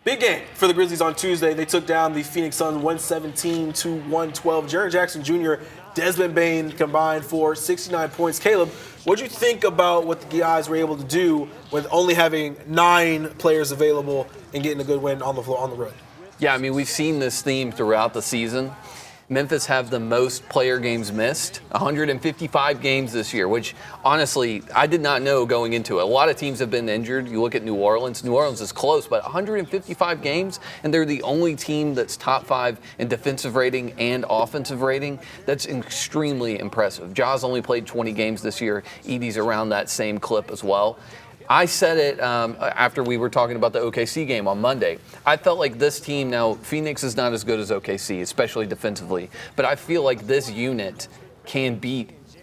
Big game for the Grizzlies on Tuesday. They took down the Phoenix Suns 117-112. Jaren Jackson Jr., Desmond Bane combined for 69 points. Caleb, what do you think about what the guys were able to do with only having 9 players available and getting a good win on the floor, on the road? Yeah, I mean, we've seen this theme throughout the season. Memphis have the most player games missed, 155 games this year, which honestly, I did not know going into it. A lot of teams have been injured. You look at New Orleans. New Orleans is close, but 155 games, and they're the only team that's top 5 in defensive rating and offensive rating. That's extremely impressive. Ja's only played 20 games this year. Edey's around that same clip as well. I said it after we were talking about the OKC game on Monday. I felt like this team, now Phoenix is not as good as OKC, especially defensively, but I feel like this unit can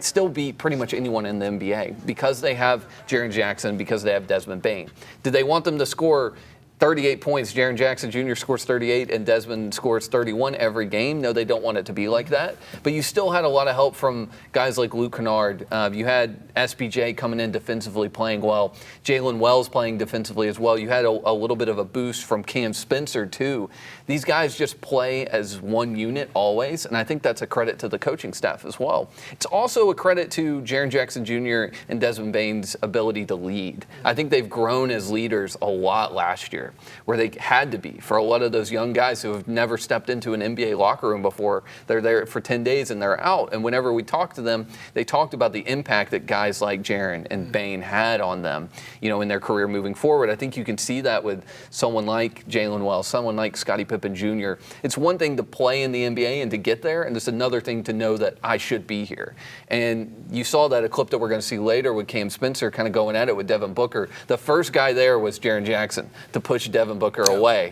still beat pretty much anyone in the NBA because they have Jaren Jackson, because they have Desmond Bane. Did they want them to score 38 points? Jaren Jackson Jr. scores 38 and Desmond scores 31 every game. No, they don't want it to be like that. But you still had a lot of help from guys like Luke Kennard. You had SBJ coming in defensively playing well. Jalen Wells playing defensively as well. You had a little bit of a boost from Cam Spencer too. These guys just play as one unit always, and I think that's a credit to the coaching staff as well. It's also a credit to Jaren Jackson Jr. and Desmond Bane's ability to lead. I think they've grown as leaders a lot last year, where they had to be. For a lot of those young guys who have never stepped into an NBA locker room before, they're there for 10 days and they're out. And whenever we talked to them, they talked about the impact that guys like Jaren and Bane had on them, in their career moving forward. I think you can see that with someone like Jalen Wells, someone like Scottie Pippen Jr. It's one thing to play in the NBA and to get there, and it's another thing to know that I should be here. And you saw that a clip that we're going to see later with Cam Spencer kind of going at it with Devin Booker. The first guy there was Jaren Jackson to push Devin Booker away,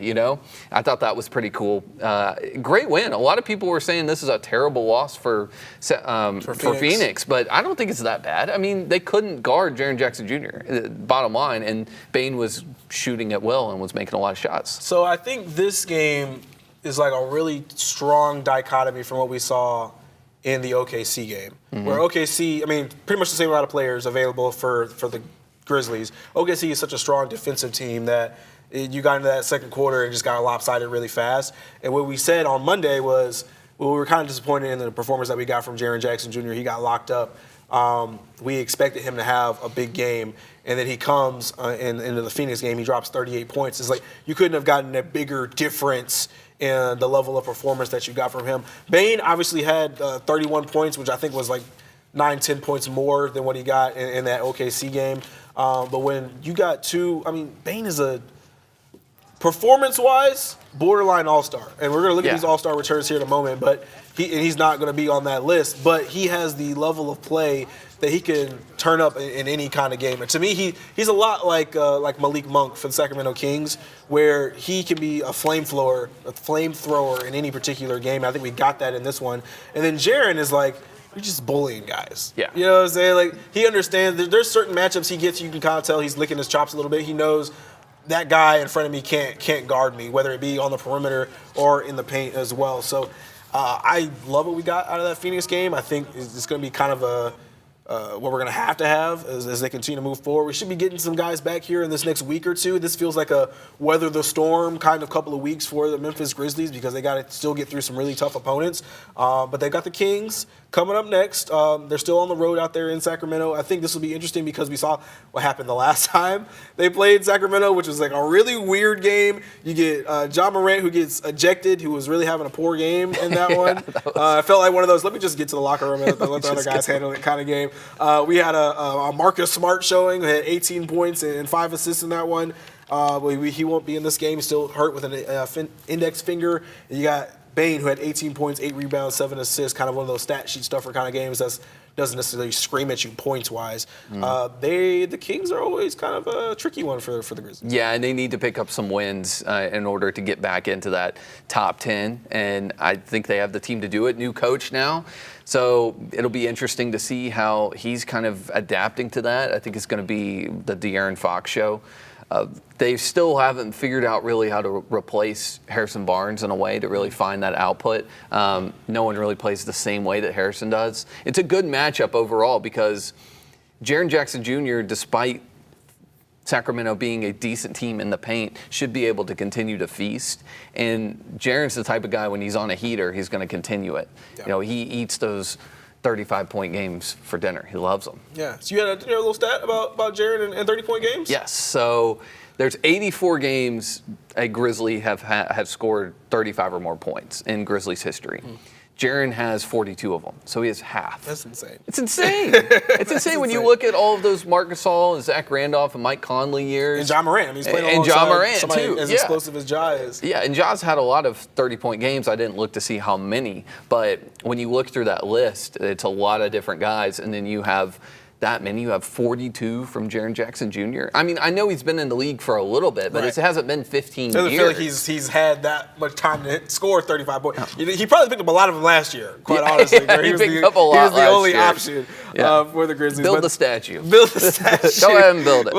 I thought that was pretty cool. Great win. A lot of people were saying this is a terrible loss for Phoenix, but I don't think it's that bad. I mean, they couldn't guard Jaren Jackson Jr., bottom line, and Bane was shooting at will and was making a lot of shots. So I think this game is like a really strong dichotomy from what we saw in the OKC game, where OKC, pretty much the same amount of players available for the Grizzlies. OKC is such a strong defensive team that you got into that second quarter and just got lopsided really fast. And what we said on Monday was, we were kind of disappointed in the performance that we got from Jaren Jackson Jr. He got locked up. We expected him to have a big game, and then he comes into the Phoenix game. He drops 38 points. It's like you couldn't have gotten a bigger difference in the level of performance that you got from him. Bane obviously had 31 points, which I think was like 9-10 points more than what he got in that OKC game. But when you got Bane is a performance-wise, borderline all-star. And we're going to look at these all-star returns here in a moment, but he's not going to be on that list. But he has the level of play that he can turn up in any kind of game. And to me, he's a lot like Malik Monk for the Sacramento Kings, where he can be a flamethrower in any particular game. I think we got that in this one. And then Jaren is like, you're just bullying guys. Yeah. You know what I'm saying? Like, he understands. There's certain matchups he gets, you can kind of tell he's licking his chops a little bit. He knows that guy in front of me can't guard me, whether it be on the perimeter or in the paint as well. So I love what we got out of that Phoenix game. I think it's going to be kind of what we're going to have as they continue to move forward. We should be getting some guys back here in this next week or two. This feels like a weather the storm kind of couple of weeks for the Memphis Grizzlies because they got to still get through some really tough opponents. But they got the Kings coming up next. They're still on the road out there in Sacramento. I think this will be interesting because we saw what happened the last time they played Sacramento, which was like a really weird game. You get Ja Morant, who gets ejected, who was really having a poor game in that one. I felt like one of those, let me just get to the locker room and let the other guys handle it kind of game. We had a Marcus Smart showing who had 18 points and 5 assists in that one. He won't be in this game. He's still hurt with an index finger. And you got Bane, who had 18 points, 8 rebounds, 7 assists, kind of one of those stat sheet stuffer kind of games that doesn't necessarily scream at you points-wise. The Kings are always kind of a tricky one for the Grizzlies. Yeah, and they need to pick up some wins in order to get back into that top 10, and I think they have the team to do it. New coach now, so it'll be interesting to see how he's kind of adapting to that. I think it's going to be the De'Aaron Fox show. They still haven't figured out really how to replace Harrison Barnes in a way to really find that output. No one really plays the same way that Harrison does. It's a good matchup overall because Jaren Jackson Jr., despite Sacramento, being a decent team in the paint, should be able to continue to feast. And Jaren's the type of guy, when he's on a heater, he's going to continue it. Yeah. He eats those 35-point games for dinner. He loves them. Yeah. So you had a little stat about Jaren and 30-point games? Yes. So there's 84 games a Grizzly have scored 35 or more points in Grizzlies history. Jaren has 42 of them, so he has half. That's insane. It's insane. It's insane when you look at all of those Marc Gasol and Zach Randolph and Mike Conley years. And John Morant. I mean, he's playing and John Morant, somebody too. as explosive as Ja is. Yeah, and Ja's had a lot of 30-point games. I didn't look to see how many, but when you look through that list, it's a lot of different guys, and then you have that many. You have 42 from Jaren Jackson Jr. I mean, I know he's been in the league for a little bit, but it hasn't been 15 years. I feel like he's had that much time to score 35 points. He probably picked up a lot of them last year, quite honestly. He picked up a lot. He was the only year. option for the Grizzlies. Build the statue. Build the statue. Go ahead and build it.